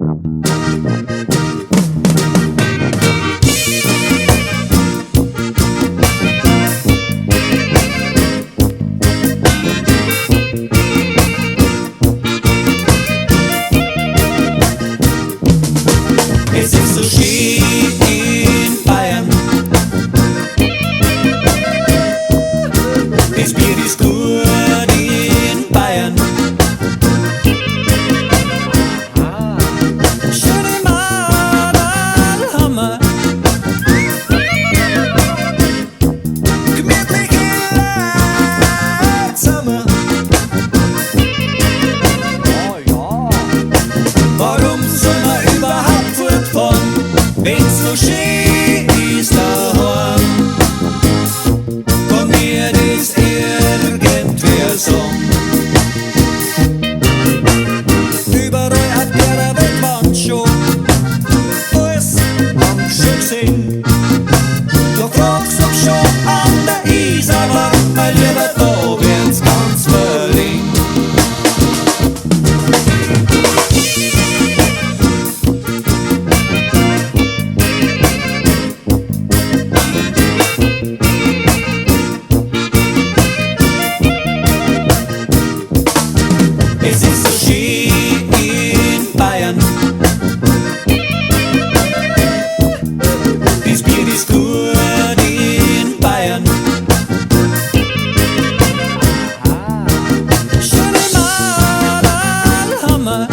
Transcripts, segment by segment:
Es ist so schön in Bayern, das Bier ist gut in Bayern. Schöne Madel haben wir, gemütliche Leute zusammen. Warum soll man überhaupt fortfahren, wenn's so schön ist daheim? Kann mir das irgendwer sagen? Überall hat der Welt man schon alles schon gesehen. Da fragst du schon an der Isar, mein Lieber, da wird's ganz verlegen. Es ist so schön in Bayern, das Bier ist gut in Bayern. Schöne Madel haben wir,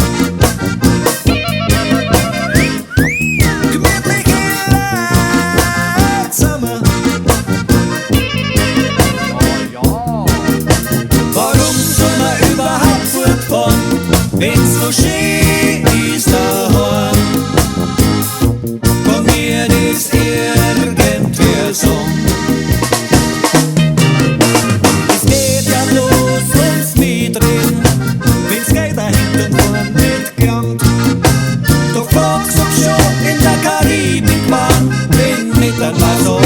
gemütliche Leute zusammen. Warum soll man überhaupt fortfahren, wenn's so schön ist daheim? Kann mir das irgendwer sagen? Es geht ja bloß ums Mitreden, wenn's Geld dahinter vorn nicht klangt. Doch fragst du schon in der Karibik waren, wenn mit ein Glas Holland.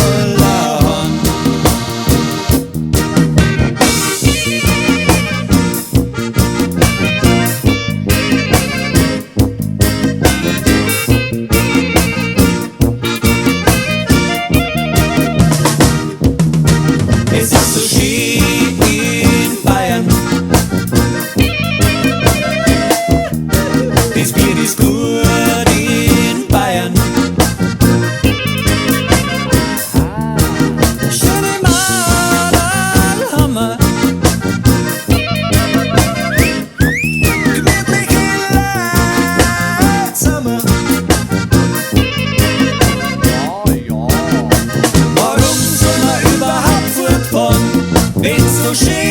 Es ist so schön in Bayern, das Bier ist gut in Bayern. Schöne Madel haben wir, gemütliche Leute zusammen. Warum soll man überhaupt fortfahren, wenn's so schön